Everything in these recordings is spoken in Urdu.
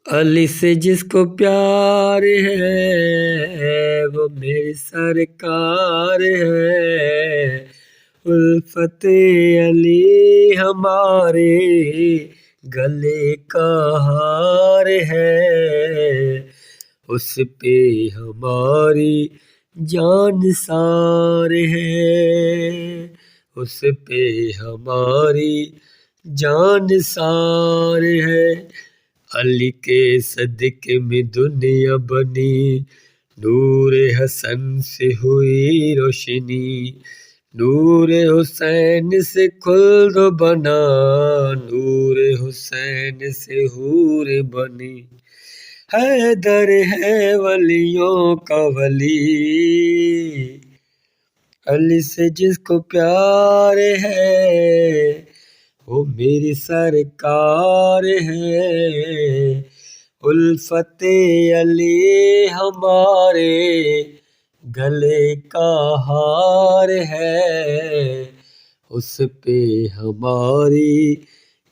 علی سے جس کو پیار ہے وہ میری سرکار ہے، الفت علی ہمارے گلے کا ہار ہے، اس پہ ہماری جان نثار ہے، اس پہ ہماری جان نثار ہے۔ علی کے صدقے میں دنیا بنی، نور حسن سے ہوئی روشنی، نور حسین سے خلد بنا، نور حسین سے حور بنی۔ حیدر ہے ولیوں کا ولی، علی سے جس کو پیار ہے وہ میری سرکار ہے، الفت علی ہمارے گلے کا ہار ہے، اس پہ ہماری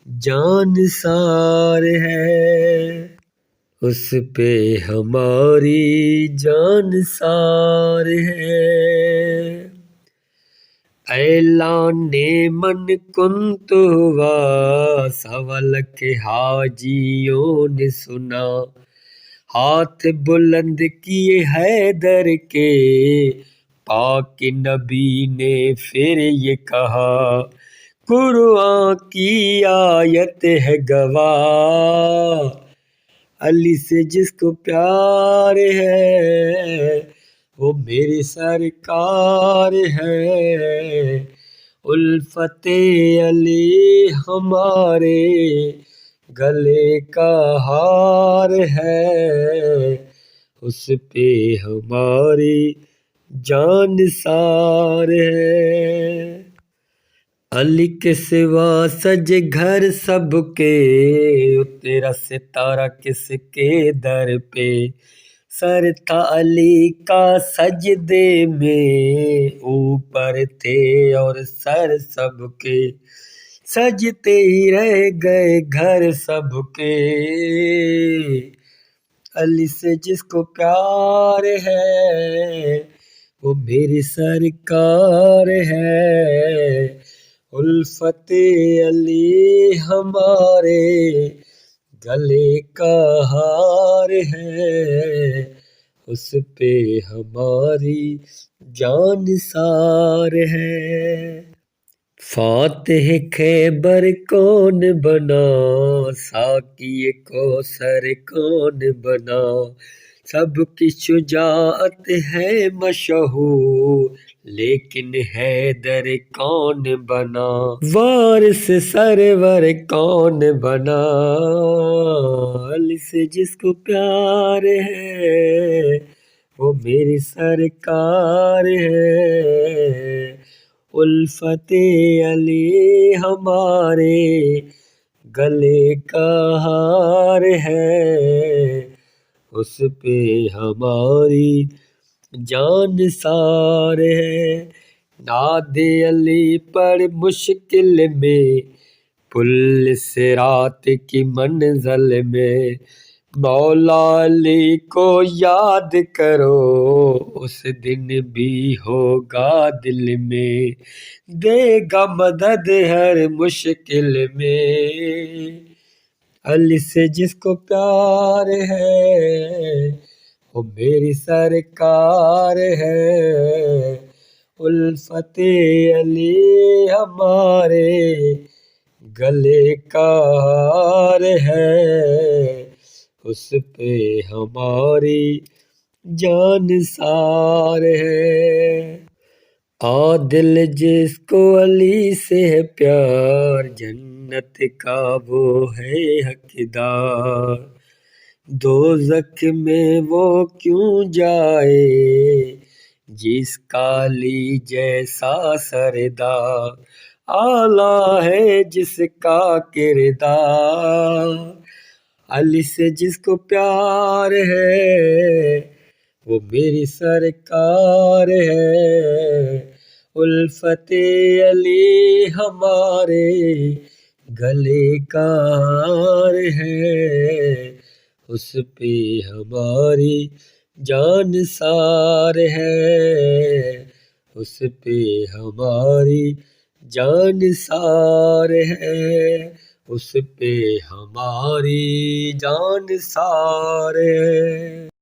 جان نثار ہے، اس پہ ہماری جان نثار ہے۔ اعلان من کنت ہوا سوال کے حاجیوں نے سنا، ہاتھ بلند کیے حیدر کے پاک نبی نے پھر یہ کہا، قرآن کی آیت ہے گواہ، علی سے جس کو پیار ہے وہ میری سرکار ہے، الفت علی ہمارے گلے کا ہار ہے، اس پہ ہماری جان نثار ہے۔ علی کے سوا سجے گھر سب کے، تیرا ستارہ کس کے در پہ، سر تھا علی کا سجدے میں، اوپر تھے اور سر سب کے، سجتے ہی رہ گئے گھر سب کے، علی سے جس کو پیار ہے وہ میری سرکار ہے، الفت علی ہمارے گلے کا ہار ہے، اس پہ ہماری جان نثار ہے۔ فاتح خیبر کون بنا، ساقی کوثر کون بنا، سب کی شجاعت ہے مشہور، لیکن حیدر کون بنا، وارث سرور کون بنا، علی سے جس کو پیار ہے وہ میری سرکار ہے، الفت علی ہمارے گلے کا ہار ہے، اس پہ ہماری جان نثار ہے۔ ناد علی پر مشکل میں، پل صراط کی منزل میں، مولا علی کو یاد کرو، اس دن بھی ہوگا دل میں، دے گا مدد ہر مشکل میں، علی سے جس کو پیار ہے وہ میری سرکار ہے، الفت علی ہمارے گلے کا ہار ہے، اس پہ ہماری جان نثار ہے۔ عادل جس کو علی سے ہے پیار، جنت کا وہ ہے حقدار، دوزخ میں وہ کیوں جائے، جس کا علی جیسا سردار، اعلیٰ ہے جس کا کردار، علی سے جس کو پیار ہے وہ میری سرکار ہے، الفت علی ہمارے گلے کا ہار ہے، اس پہ ہماری جان سار ہے، اس پہ ہماری جان سار ہے، اس پہ ہماری جان سار ہے۔